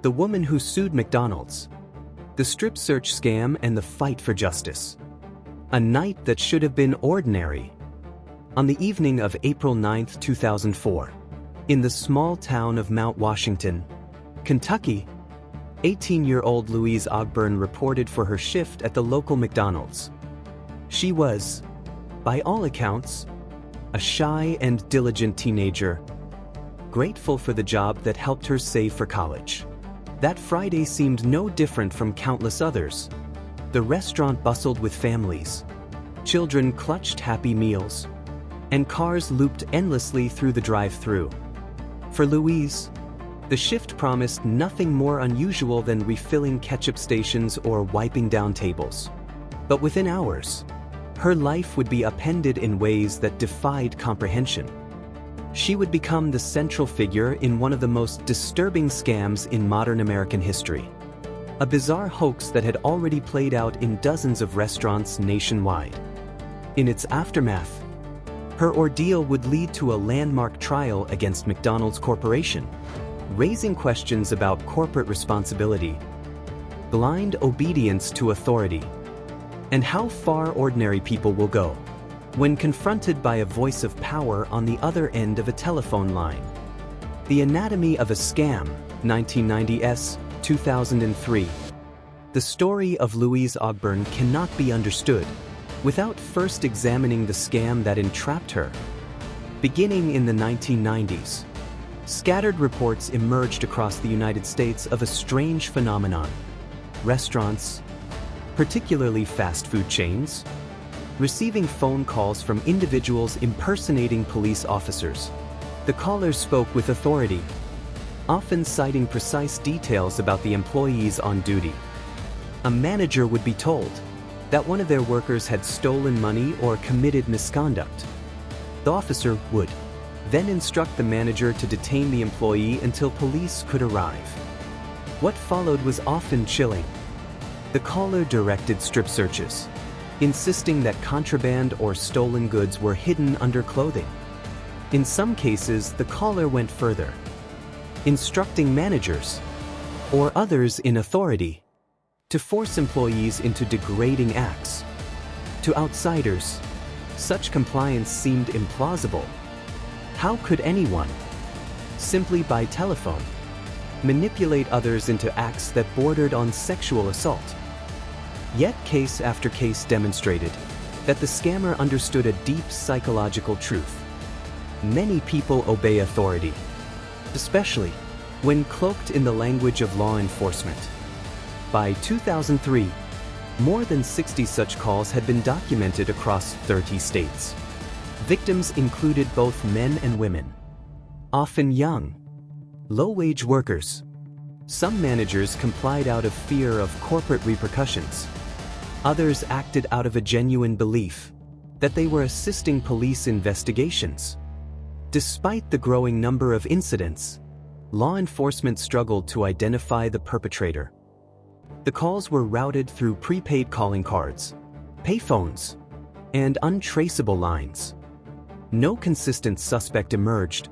The woman who sued McDonald's. The strip search scam and the fight for justice. A night that should have been ordinary. On the evening of April 9, 2004, in the small town of Mount Washington, Kentucky, 18-year-old Louise Ogborn reported for her shift at the local McDonald's. She was, by all accounts, a shy and diligent teenager, grateful for the job that helped her save for college. That Friday seemed no different from countless others. The restaurant bustled with families. Children clutched Happy Meals. And cars looped endlessly through the drive-thru. For Louise, the shift promised nothing more unusual than refilling ketchup stations or wiping down tables. But within hours, her life would be upended in ways that defied comprehension. She would become the central figure in one of the most disturbing scams in modern American history. A bizarre hoax that had already played out in dozens of restaurants nationwide. In its aftermath, her ordeal would lead to a landmark trial against McDonald's Corporation, raising questions about corporate responsibility, blind obedience to authority, and how far ordinary people will go when confronted by a voice of power on the other end of a telephone line. The Anatomy of a Scam, 1990s, 2003. The story of Louise Ogborn cannot be understood without first examining the scam that entrapped her. Beginning in the 1990s, scattered reports emerged across the United States of a strange phenomenon. Restaurants, particularly fast food chains, receiving phone calls from individuals impersonating police officers. The callers spoke with authority, often citing precise details about the employees on duty. A manager would be told that one of their workers had stolen money or committed misconduct. The officer would then instruct the manager to detain the employee until police could arrive. What followed was often chilling. The caller directed strip searches, insisting that contraband or stolen goods were hidden under clothing. In some cases, the caller went further, instructing managers, or others in authority, to force employees into degrading acts. To outsiders, such compliance seemed implausible. How could anyone, simply by telephone, manipulate others into acts that bordered on sexual assault? Yet case after case demonstrated that the scammer understood a deep psychological truth. Many people obey authority, especially when cloaked in the language of law enforcement. By 2003, more than 60 such calls had been documented across 30 states. Victims included both men and women, often young, low-wage workers. Some managers complied out of fear of corporate repercussions. Others acted out of a genuine belief that they were assisting police investigations. Despite the growing number of incidents, law enforcement struggled to identify the perpetrator. The calls were routed through prepaid calling cards, payphones, and untraceable lines. No consistent suspect emerged.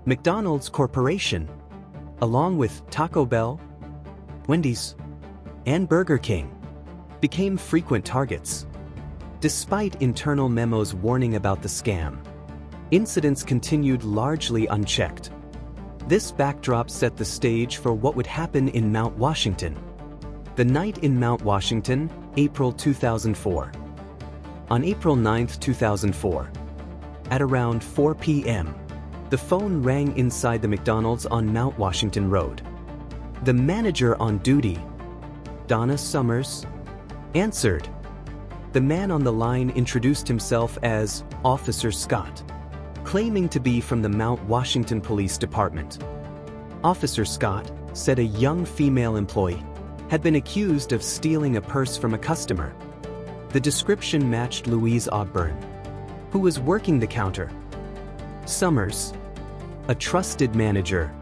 McDonald's Corporation, along with Taco Bell, Wendy's, and Burger King, became frequent targets. Despite internal memos warning about the scam, incidents continued largely unchecked. This backdrop set the stage for what would happen in Mount Washington. The night in Mount Washington, April 2004. On April 9, 2004, at around 4 p.m., the phone rang inside the McDonald's on Mount Washington Road. The manager on duty, Donna Summers, answered. The man on the line introduced himself as Officer Scott, claiming to be from the Mount Washington Police Department. Officer Scott said a young female employee had been accused of stealing a purse from a customer. The description matched Louise Ogborn, who was working the counter. Summers, a trusted manager,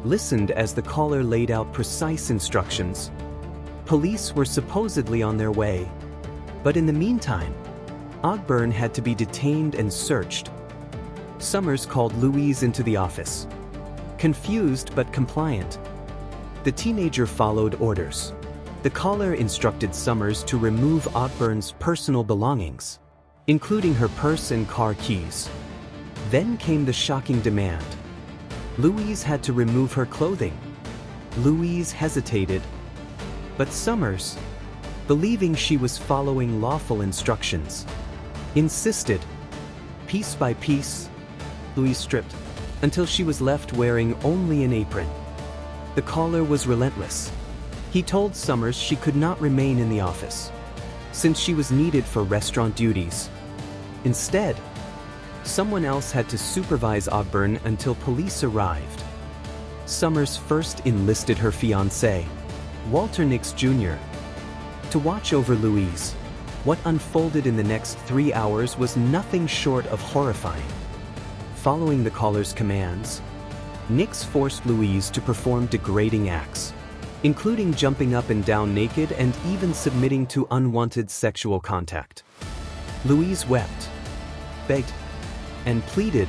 listened as the caller laid out precise instructions. Police were supposedly on their way, but in the meantime, Ogborn had to be detained and searched. Summers called Louise into the office, confused but compliant. The teenager followed orders. The caller instructed Summers to remove Ogborn's personal belongings, including her purse and car keys. Then came the shocking demand. Louise had to remove her clothing. Louise hesitated, but Summers, believing she was following lawful instructions, insisted. Piece by piece, Louise stripped, until she was left wearing only an apron. The caller was relentless. He told Summers she could not remain in the office, since she was needed for restaurant duties. Instead, someone else had to supervise Ogborn until police arrived. Summers first enlisted her fiancé, Walter Nix Jr., to watch over Louise. What unfolded in the next 3 hours was nothing short of horrifying. Following the caller's commands, Nix forced Louise to perform degrading acts, including jumping up and down naked and even submitting to unwanted sexual contact. Louise wept, begged, and pleaded,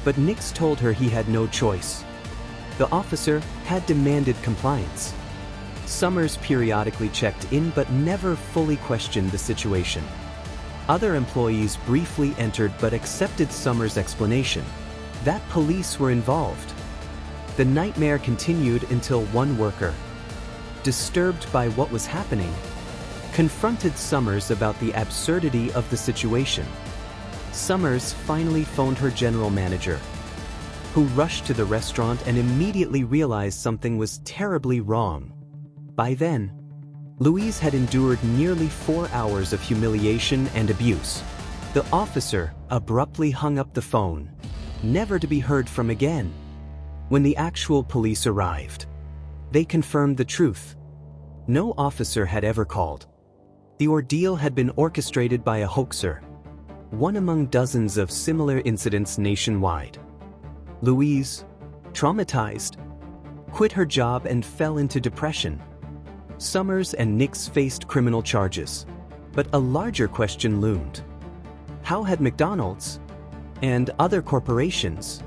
but Nix told her he had no choice. The officer had demanded compliance. Summers periodically checked in but never fully questioned the situation. Other employees briefly entered but accepted Summers' explanation that police were involved. The nightmare continued until one worker, disturbed by what was happening, confronted Summers about the absurdity of the situation. Summers finally phoned her general manager, who rushed to the restaurant and immediately realized something was terribly wrong. By then, Louise had endured nearly 4 hours of humiliation and abuse. The officer abruptly hung up the phone, never to be heard from again. When the actual police arrived, they confirmed the truth. No officer had ever called. The ordeal had been orchestrated by a hoaxer, one among dozens of similar incidents nationwide. Louise, traumatized, quit her job and fell into depression. Summers and Nix faced criminal charges, but a larger question loomed. How had McDonald's and other corporations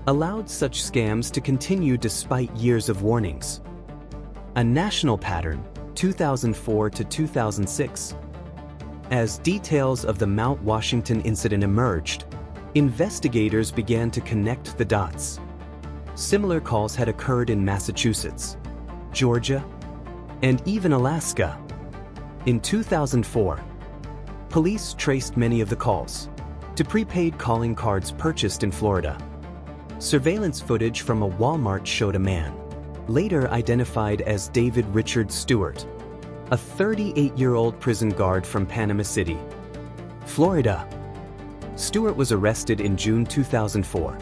allowed such scams to continue despite years of warnings? A national pattern, 2004 to 2006. As details of the Mount Washington incident emerged, investigators began to connect the dots. Similar calls had occurred in Massachusetts, Georgia, and even Alaska. In 2004, police traced many of the calls to prepaid calling cards purchased in Florida. Surveillance footage from a Walmart showed a man, later identified as David Richard Stewart, a 38-year-old prison guard from Panama City, Florida. Stewart was arrested in June 2004.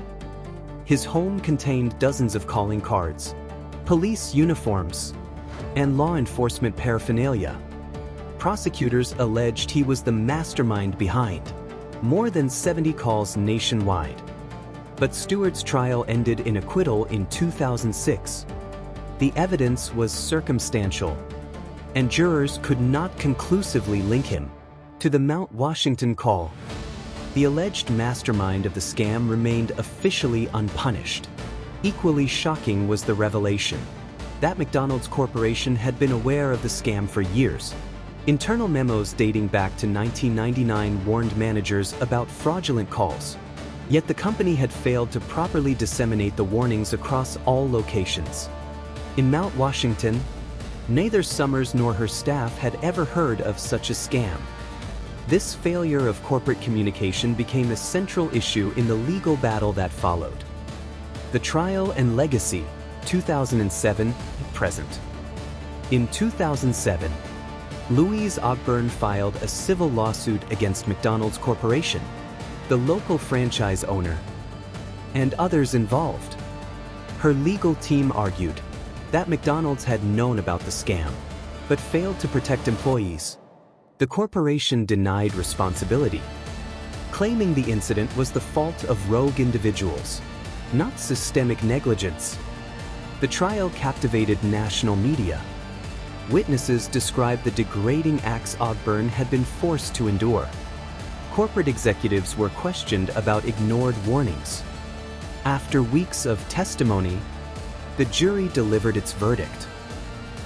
His home contained dozens of calling cards, police uniforms, and law enforcement paraphernalia. Prosecutors alleged he was the mastermind behind more than 70 calls nationwide. But Stewart's trial ended in acquittal in 2006. The evidence was circumstantial, and jurors could not conclusively link him to the Mount Washington call. The alleged mastermind of the scam remained officially unpunished. Equally shocking was the revelation that McDonald's Corporation had been aware of the scam for years. Internal memos dating back to 1999 warned managers about fraudulent calls. Yet the company had failed to properly disseminate the warnings across all locations. In Mount Washington, neither Summers nor her staff had ever heard of such a scam. This failure of corporate communication became a central issue in the legal battle that followed. The trial and legacy, 2007-present. In 2007, Louise Ogborn filed a civil lawsuit against McDonald's Corporation, the local franchise owner, and others involved. Her legal team argued that McDonald's had known about the scam, but failed to protect employees. The corporation denied responsibility, claiming the incident was the fault of rogue individuals, not systemic negligence. The trial captivated national media. Witnesses described the degrading acts Ogborn had been forced to endure. Corporate executives were questioned about ignored warnings. After weeks of testimony, The jury delivered its verdict.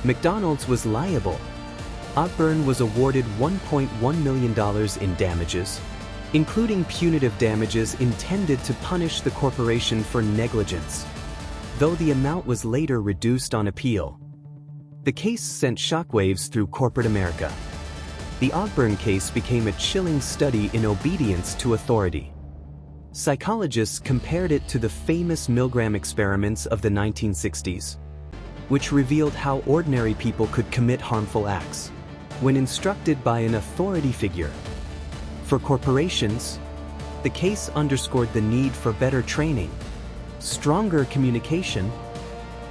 McDonald's was liable. Ogborn was awarded $1.1 million in damages, including punitive damages intended to punish the corporation for negligence, though the amount was later reduced on appeal. The case sent shockwaves through corporate America. The Ogborn case became a chilling study in obedience to authority. Psychologists compared it to the famous Milgram experiments of the 1960s, which revealed how ordinary people could commit harmful acts when instructed by an authority figure. For corporations, the case underscored the need for better training, stronger communication,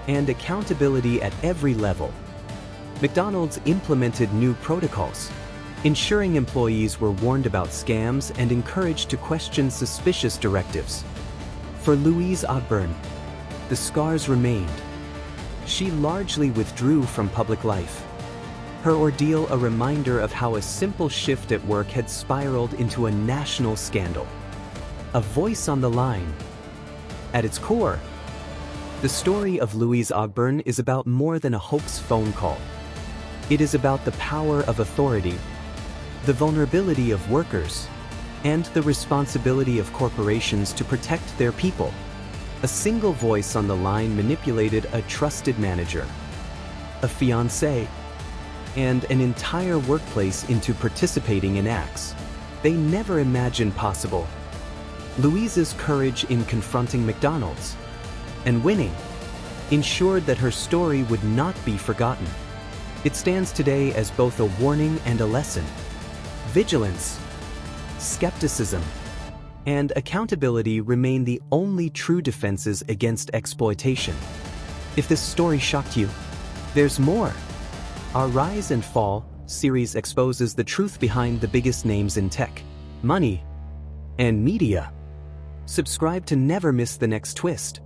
and accountability at every level. McDonald's implemented new protocols, ensuring employees were warned about scams and encouraged to question suspicious directives. For Louise Ogborn, the scars remained. She largely withdrew from public life. Her ordeal a reminder of how a simple shift at work had spiraled into a national scandal. A voice on the line. At its core, the story of Louise Ogborn is about more than a hoax phone call. It is about the power of authority, the vulnerability of workers, and the responsibility of corporations to protect their people. A single voice on the line manipulated a trusted manager, a fiancé, and an entire workplace into participating in acts they never imagined possible. Louise's courage in confronting McDonald's and winning ensured that her story would not be forgotten. It stands today as both a warning and a lesson. Vigilance, skepticism, and accountability remain the only true defenses against exploitation. If this story shocked you, there's more. Our Rise and Fall series exposes the truth behind the biggest names in tech, money, and media. Subscribe to never miss the next twist.